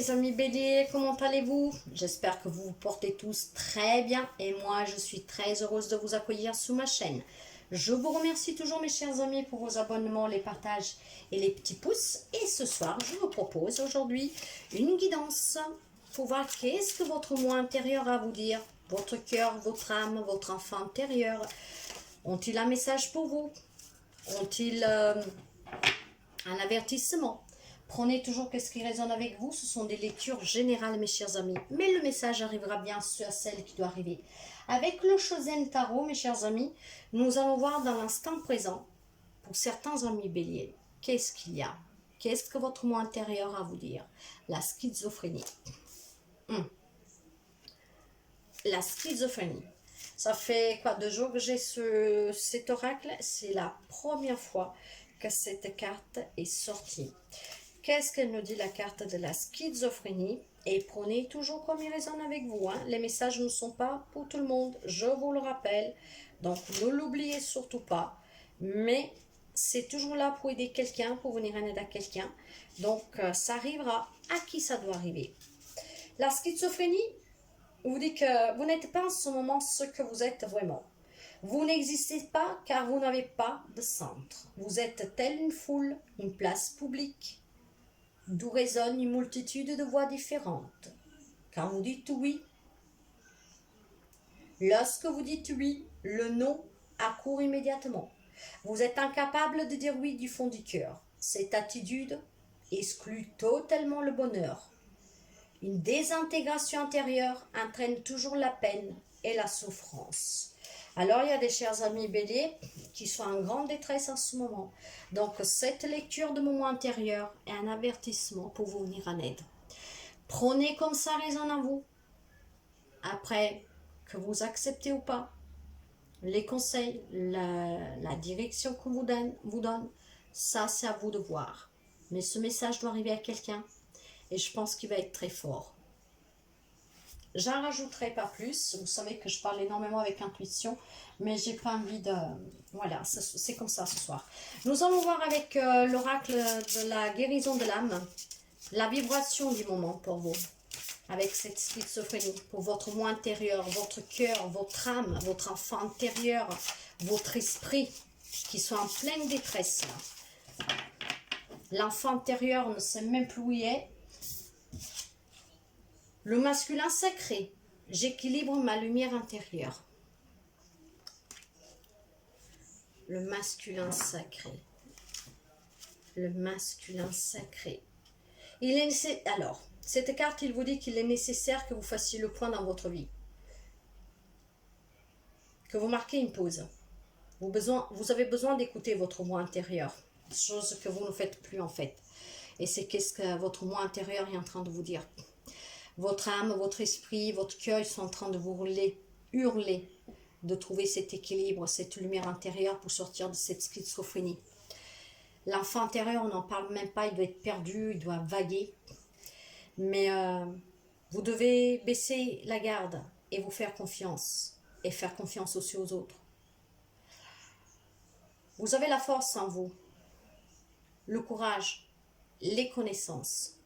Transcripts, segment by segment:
mes amis béliers, comment allez-vous? J'espère que vous vous portez tous très bien et moi je suis très heureuse de vous accueillir sur ma chaîne. Je vous remercie toujours mes chers amis pour vos abonnements, les partages et les petits pouces. Et ce soir, je vous propose aujourd'hui une guidance pour voir qu'est-ce que votre moi intérieur a à vous dire. Votre cœur, votre âme, votre enfant intérieur ont-ils un message pour vous? Ont-ils un avertissement? Prenez toujours ce qui résonne avec vous. Ce sont des lectures générales, mes chers amis. Mais le message arrivera bien sûr à celle qui doit arriver. Avec le Chosen Tarot, mes chers amis, nous allons voir dans l'instant présent, pour certains amis béliers, qu'est-ce qu'il y a? Qu'est-ce que votre moi intérieur a à vous dire? La schizophrénie. La schizophrénie. Ça fait quoi, 2 jours que j'ai cet oracle? C'est la première fois que cette carte est sortie. Qu'est-ce qu'elle nous dit, la carte de la schizophrénie? Et prenez toujours comme il résonne avec vous. Hein. Les messages ne sont pas pour tout le monde, je vous le rappelle. Donc ne l'oubliez surtout pas. Mais c'est toujours là pour aider quelqu'un, pour venir en aide à quelqu'un. Donc ça arrivera à qui ça doit arriver. La schizophrénie vous dit que vous n'êtes pas en ce moment ce que vous êtes vraiment. Vous n'existez pas car vous n'avez pas de centre. Vous êtes telle une foule, une place publique, d'où résonne une multitude de voix différentes. Quand vous dites oui, lorsque vous dites oui, le non accourt immédiatement. Vous êtes incapable de dire oui du fond du cœur. Cette attitude exclut totalement le bonheur. Une désintégration intérieure entraîne toujours la peine et la souffrance. Alors, il y a des chers amis béliers qui sont en grande détresse en ce moment. Donc, cette lecture de moment intérieur est un avertissement pour vous venir en aide. Prenez comme ça résonne à vous. Après, que vous acceptez ou pas, les conseils, la direction qu'on vous donne, ça c'est à vous de voir. Mais ce message doit arriver à quelqu'un et je pense qu'il va être très fort. J'en rajouterai pas plus. Vous savez que je parle énormément avec intuition, mais j'ai pas envie de... Voilà, c'est comme ça ce soir. Nous allons voir avec l'oracle de la guérison de l'âme, la vibration du moment pour vous, avec cette schizophrénie, pour votre moi intérieur, votre cœur, votre âme, votre enfant intérieur, votre esprit, qui sont en pleine détresse. L'enfant intérieur ne sait même plus où il est. Le masculin sacré, j'équilibre ma lumière intérieure. Le masculin sacré. Le masculin sacré. Alors, cette carte, il vous dit qu'il est nécessaire que vous fassiez le point dans votre vie. Que vous marquez une pause. Vous avez besoin d'écouter votre moi intérieur. Chose que vous ne faites plus en fait. Et c'est qu'est-ce que votre moi intérieur est en train de vous dire. Votre âme, votre esprit, votre cœur, ils sont en train de vous hurler, de trouver cet équilibre, cette lumière intérieure pour sortir de cette schizophrénie. L'enfant intérieur, on n'en parle même pas, il doit être perdu, il doit vaguer. Mais vous devez baisser la garde et vous faire confiance. Et faire confiance aussi aux autres. Vous avez la force en vous, le courage, les connaissances.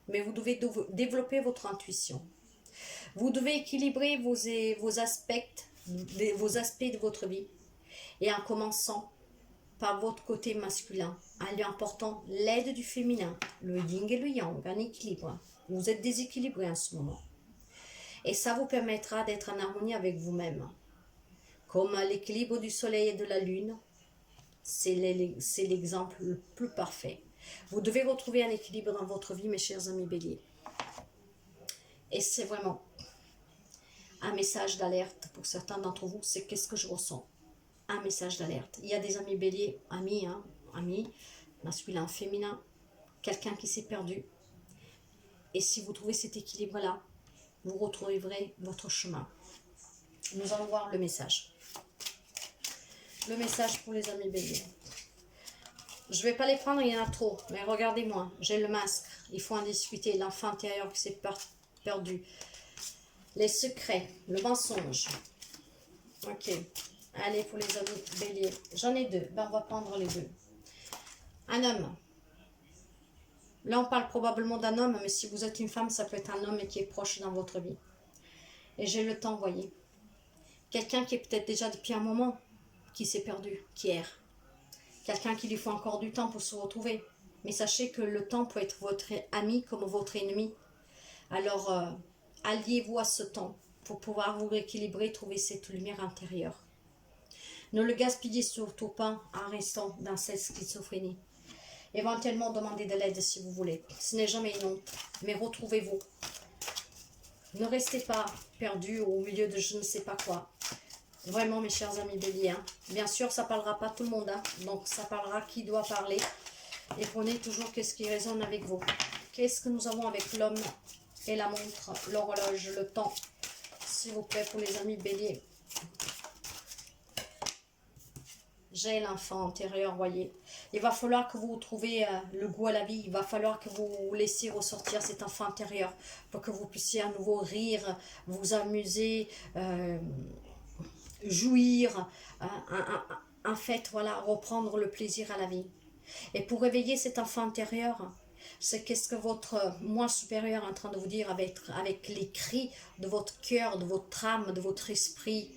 Mais vous devez développer votre intuition. Vous devez équilibrer vos aspects de votre vie. Et en commençant par votre côté masculin, en lui apportant l'aide du féminin, le yin et le yang, en équilibre. Vous êtes déséquilibré en ce moment. Et ça vous permettra d'être en harmonie avec vous-même. Comme l'équilibre du soleil et de la lune, c'est l'exemple le plus parfait. Vous devez retrouver un équilibre dans votre vie, mes chers amis béliers. Et c'est vraiment un message d'alerte pour certains d'entre vous. C'est qu'est-ce que je ressens? Un message d'alerte. Il y a des amis béliers, amis, masculin, féminin, quelqu'un qui s'est perdu. Et si vous trouvez cet équilibre-là, vous retrouverez votre chemin. Nous allons voir le message. Le message pour les amis béliers. Je ne vais pas les prendre, il y en a trop. Mais regardez-moi, j'ai le masque. Il faut en discuter. L'enfant intérieur qui s'est perdu. Les secrets, le mensonge. Ok. Allez, pour les amis béliers. J'en ai 2. Ben, on va prendre les 2. Un homme. Là, on parle probablement d'un homme, mais si vous êtes une femme, ça peut être un homme qui est proche dans votre vie. Et j'ai le temps, voyez. Quelqu'un qui est peut-être déjà depuis un moment, qui s'est perdu, qui erre. Quelqu'un qui lui faut encore du temps pour se retrouver. Mais sachez que le temps peut être votre ami comme votre ennemi. Alors, alliez-vous à ce temps pour pouvoir vous rééquilibrer, trouver cette lumière intérieure. Ne le gaspillez surtout pas en restant dans cette schizophrénie. Éventuellement, demandez de l'aide si vous voulez. Ce n'est jamais une honte, mais retrouvez-vous. Ne restez pas perdu au milieu de je ne sais pas quoi. Vraiment, mes chers amis béliers. Hein. Bien sûr, ça ne parlera pas tout le monde. Hein. Donc, ça parlera qui doit parler. Et prenez toujours qu'est-ce qui résonne avec vous. Qu'est-ce que nous avons avec l'homme et la montre, l'horloge, le temps. S'il vous plaît, pour les amis béliers. J'ai l'enfant intérieur, voyez. Il va falloir que vous trouviez le goût à la vie. Il va falloir que vous laissiez ressortir cet enfant intérieur pour que vous puissiez à nouveau rire, vous amuser, jouir, en fait, voilà, reprendre le plaisir à la vie. Et pour réveiller cet enfant intérieur, c'est qu'est-ce que votre moi supérieur est en train de vous dire avec les cris de votre cœur, de votre âme, de votre esprit.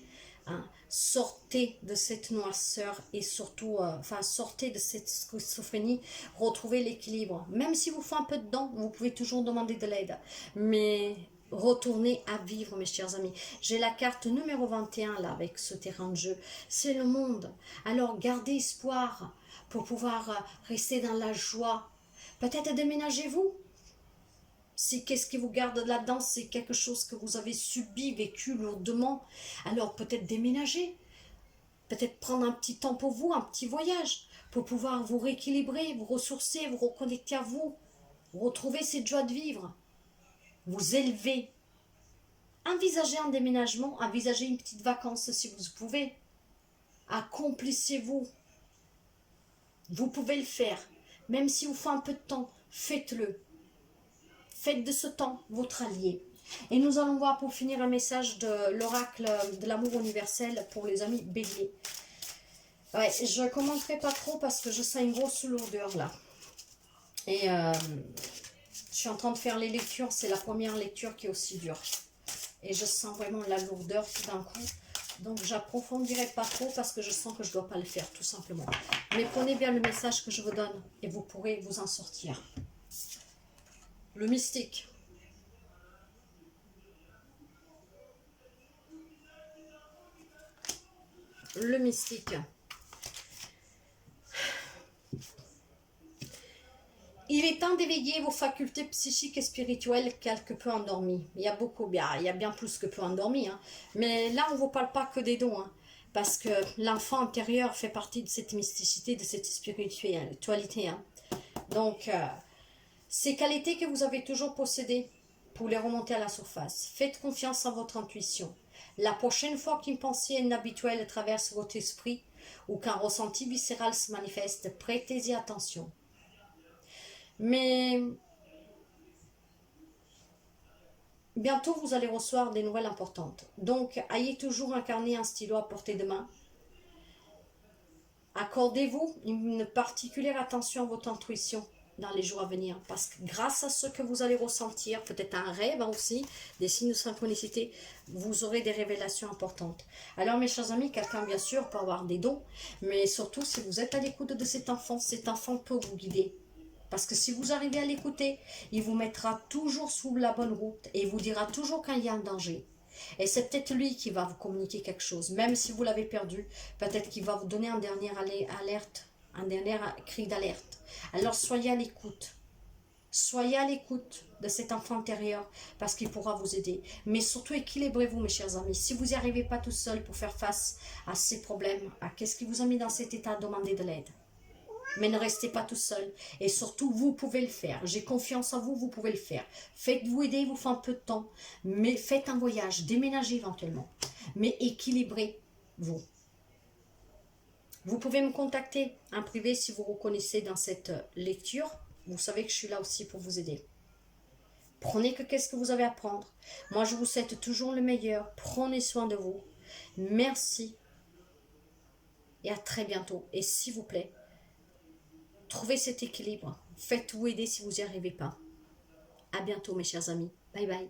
Hein. Sortez de cette noirceur et surtout, sortez de cette schizophrénie, retrouvez l'équilibre. Même si vous faites un peu dedans, vous pouvez toujours demander de l'aide. Mais retournez à vivre, mes chers amis. J'ai la carte numéro 21 là, avec ce terrain de jeu. C'est le monde. Alors, gardez espoir pour pouvoir rester dans la joie. Peut-être déménagez-vous. Si qu'est-ce qui vous garde là-dedans, c'est quelque chose que vous avez subi, vécu lourdement, alors peut-être déménager, peut-être prendre un petit temps pour vous, un petit voyage, pour pouvoir vous rééquilibrer, vous ressourcer, vous reconnecter à vous, retrouver cette joie de vivre, vous élever. Envisagez un déménagement, envisagez une petite vacance si vous pouvez. Accomplissez-vous. Vous pouvez le faire. Même si vous faut un peu de temps, faites-le. Faites de ce temps votre allié. Et nous allons voir pour finir un message de l'oracle de l'amour universel pour les amis béliers. Ouais, je ne commenterai pas trop parce que je sens une grosse lourdeur là. Et je suis en train de faire les lectures. C'est la première lecture qui est aussi dure. Et je sens vraiment la lourdeur tout d'un coup. Donc j'approfondirai pas trop parce que je sens que je ne dois pas le faire tout simplement. Mais prenez bien le message que je vous donne et vous pourrez vous en sortir. Le mystique. Le mystique. Il est temps d'éveiller vos facultés psychiques et spirituelles quelque peu endormies. Il y a bien plus que peu endormies. Hein. Mais là, on ne vous parle pas que des dons. Hein, parce que l'enfant intérieur fait partie de cette mysticité, de cette spiritualité. Hein. Donc, ces qualités que vous avez toujours possédées, pour les remonter à la surface. Faites confiance en votre intuition. La prochaine fois qu'une pensée inhabituelle traverse votre esprit ou qu'un ressenti viscéral se manifeste, prêtez-y attention. Mais bientôt, vous allez recevoir des nouvelles importantes. Donc, ayez toujours un carnet, un stylo à portée de main. Accordez-vous une particulière attention à votre intuition dans les jours à venir. Parce que grâce à ce que vous allez ressentir, peut-être un rêve aussi, des signes de synchronicité, vous aurez des révélations importantes. Alors mes chers amis, quelqu'un bien sûr peut avoir des dons, mais surtout si vous êtes à l'écoute de cet enfant peut vous guider. Parce que si vous arrivez à l'écouter, il vous mettra toujours sous la bonne route et il vous dira toujours quand il y a un danger. Et c'est peut-être lui qui va vous communiquer quelque chose, même si vous l'avez perdu, peut-être qu'il va vous donner un dernier alerte, un dernier cri d'alerte. Alors soyez à l'écoute. Soyez à l'écoute de cet enfant intérieur parce qu'il pourra vous aider. Mais surtout équilibrez-vous mes chers amis. Si vous n'y arrivez pas tout seul pour faire face à ces problèmes, à qu'est-ce qui vous a mis dans cet état, demandez de l'aide. Mais ne restez pas tout seul. Et surtout, vous pouvez le faire. J'ai confiance en vous, vous pouvez le faire. Faites-vous aider, il vous faut un peu de temps. Mais faites un voyage, déménagez éventuellement. Mais équilibrez-vous. Vous pouvez me contacter en privé si vous reconnaissez dans cette lecture. Vous savez que je suis là aussi pour vous aider. Prenez qu'est-ce que vous avez à prendre. Moi, je vous souhaite toujours le meilleur. Prenez soin de vous. Merci. Et à très bientôt. Et s'il vous plaît, Trouvez cet équilibre. Faites-vous aider si vous n'y arrivez pas. À bientôt mes chers amis. Bye bye.